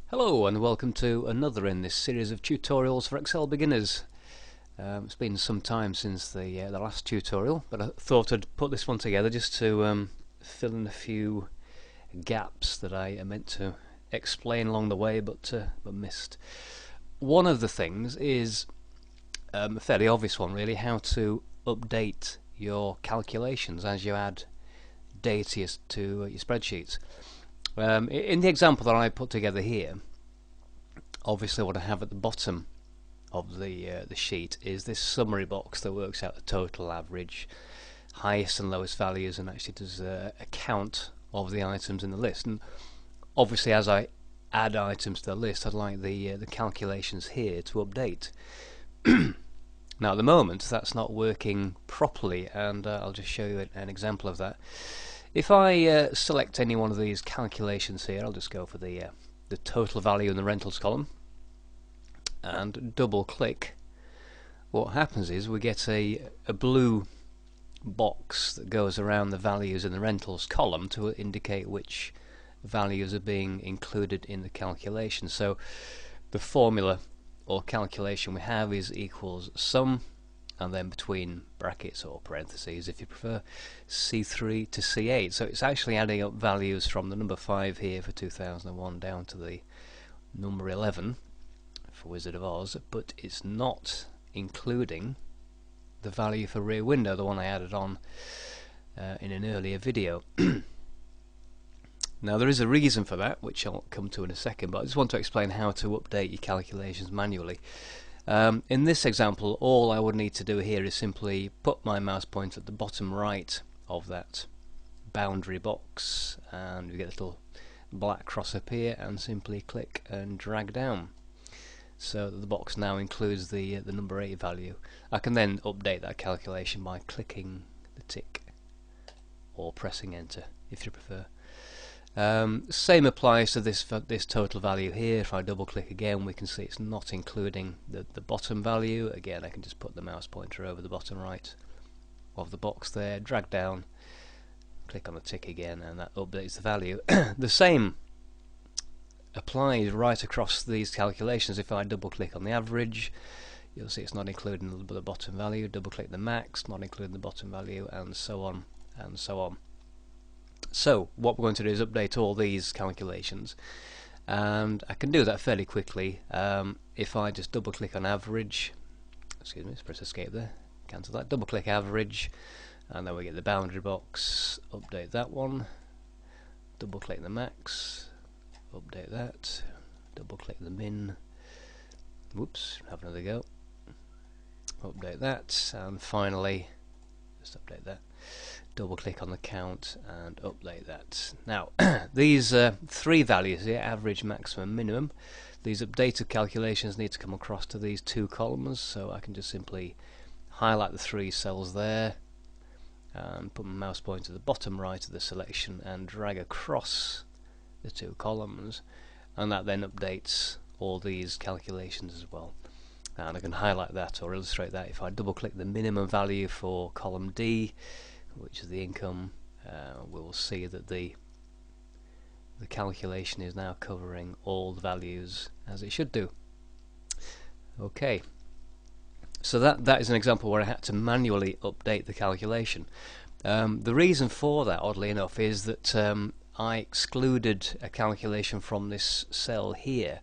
Hello and welcome to another in this series of tutorials for Excel beginners. It's been some time since the last tutorial, but I thought I'd put this one together just to fill in a few gaps that I meant to explain along the way but missed. One of the things is a fairly obvious one really, how to update your calculations as you add data to your spreadsheets. In the example that I put together here, obviously what I have at the bottom of the sheet is this summary box that works out the total average, highest and lowest values, and actually does a count of the items in the list. And obviously as I add items to the list, I'd like the calculations here to update. Now at the moment that's not working properly, and I'll just show you an example of that. If I select any one of these calculations here, I'll just go for the total value in the rentals column and double click. What happens is we get a blue box that goes around the values in the rentals column to indicate which values are being included in the calculation. So the formula or calculation we have is equals sum, and then between brackets or parentheses if you prefer, C3 to C8. So it's actually adding up values from the number 5 here for 2001 down to the number 11 for Wizard of Oz, but it's not including the value for Rear Window, the one I added on in an earlier video. Now there is a reason for that, which I'll come to in a second, but I just want to explain how to update your calculations manually. In this example, all I would need to do here is simply put my mouse pointer at the bottom right of that boundary box, and we get a little black cross up here, and simply click and drag down, so that the box now includes the number 8 value. I can then update that calculation by clicking the tick or pressing enter if you prefer. Same applies to this total value here. If I double click again, we can see it's not including the bottom value. Again, I can just put the mouse pointer over the bottom right of the box there, drag down, click on the tick again, and that updates the value. The same applies right across these calculations. If I double click on the average, you'll see it's not including the bottom value. Double click the max, not including the bottom value, and so on and so on. So what we're going to do is update all these calculations, and I can do that fairly quickly. If I just double click on average, excuse me, let's press escape there, cancel that, double click average, and then we get the boundary box, update that one, double click the max, update that, double click the min, whoops, have another go, update that, and finally just update that, double click on the count and update that. Now these 3 values here, average, maximum, minimum, these updated calculations need to come across to these 2 columns, so I can just simply highlight the 3 cells there and put my mouse pointer to the bottom right of the selection and drag across the 2 columns, and that then updates all these calculations as well. And I can highlight that or illustrate that. If I double click the minimum value for column D, which is the income, we will see that the calculation is now covering all the values as it should do. Okay, so that is an example where I had to manually update the calculation. The reason for that, oddly enough, is that I excluded a calculation from this cell here,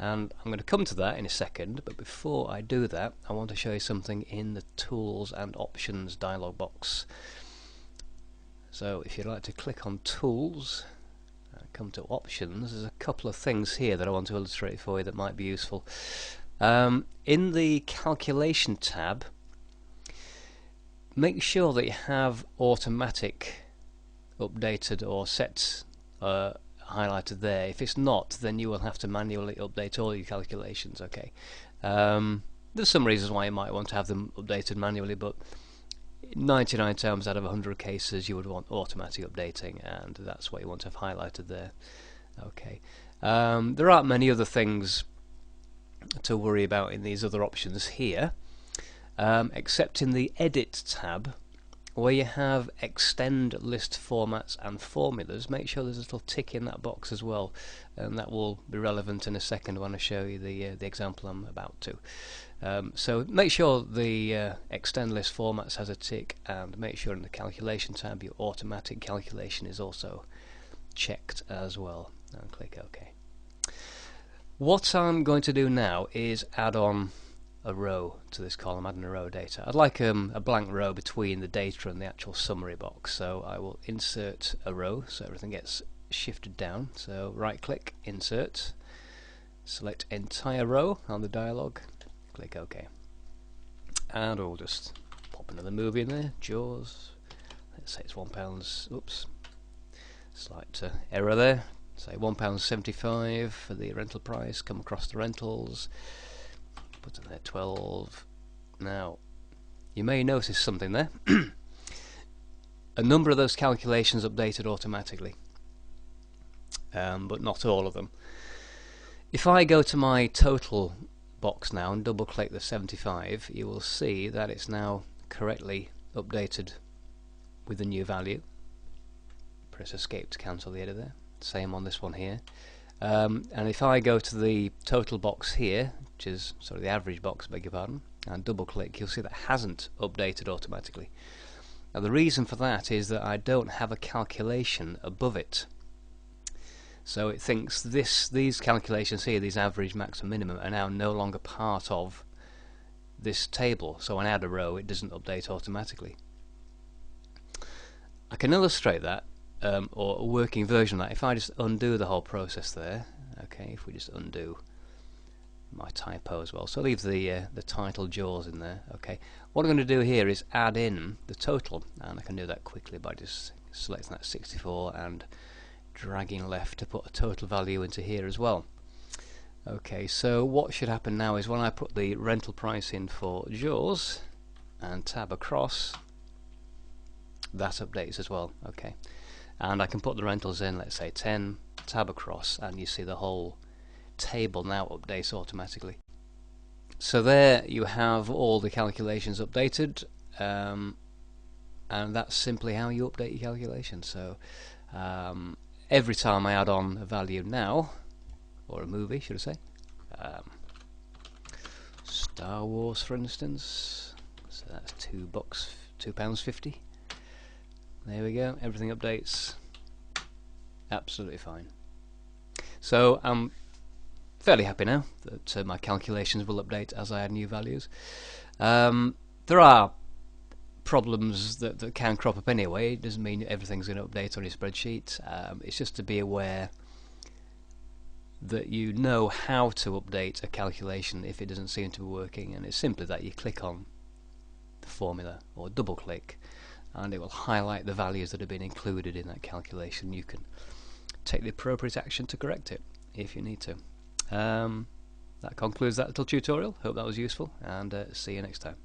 and I'm going to come to that in a second, but before I do that I want to show you something in the Tools and Options dialog box. So if you'd like to click on Tools and come to Options, there's a couple of things here that I want to illustrate for you that might be useful. In the Calculation tab, make sure that you have Automatic updated or set highlighted there. If it's not, then you will have to manually update all your calculations. Okay, there's some reasons why you might want to have them updated manually, but 99 times out of 100 cases you would want automatic updating, and that's what you want to have highlighted there. Okay, there aren't many other things to worry about in these other options here, except in the Edit tab where you have extend list formats and formulas, make sure there's a little tick in that box as well, and that will be relevant in a second when I show you the example I'm about to. So make sure the extend list formats has a tick, and make sure in the calculation tab your automatic calculation is also checked as well, and click OK. What I'm going to do now is add on a row to this column, adding a row data. I'd like a blank row between the data and the actual summary box, so I will insert a row so everything gets shifted down. So right click, insert, select entire row on the dialog, click OK, and we'll just pop another movie in there, Jaws. Let's say it's £1, oops, slight error there, say £1.75 for the rental price, come across the rentals, put in there 12. Now you may notice something there. A number of those calculations updated automatically, but not all of them. If I go to my total box now and double click the 75, you will see that it's now correctly updated with the new value. Press escape to cancel the editor. Same on this one here. And if I go to the total box here, which is sort of the average box, beg your pardon, and double click, you'll see that hasn't updated automatically. Now the reason for that is that I don't have a calculation above it. So it thinks these calculations here, these average, maximum, minimum, are now no longer part of this table. So when I add a row, it doesn't update automatically. I can illustrate that, or a working version of that, if I just undo the whole process there. Okay, if we just undo my typo as well, so leave the title Jaws in there. Okay, what I'm going to do here is add in the total, and I can do that quickly by just selecting that 64 and dragging left to put a total value into here as well. Okay, so what should happen now is when I put the rental price in for Jaws and tab across, that updates as well. Okay, and I can put the rentals in, let's say 10, tab across, and you see the whole table now updates automatically. So there you have all the calculations updated, and that's simply how you update your calculations. So every time I add on a value now, or a movie should I say, Star Wars for instance, so that's £2.50. There we go, everything updates absolutely fine. So I'm fairly happy now that my calculations will update as I add new values. There are problems that can crop up anyway. It doesn't mean everything's going to update on your spreadsheet. It's just to be aware that you know how to update a calculation if it doesn't seem to be working, and it's simply that you click on the formula or double click and it will highlight the values that have been included in that calculation. You can take the appropriate action to correct it if you need to. That concludes that little tutorial. Hope that was useful, and see you next time.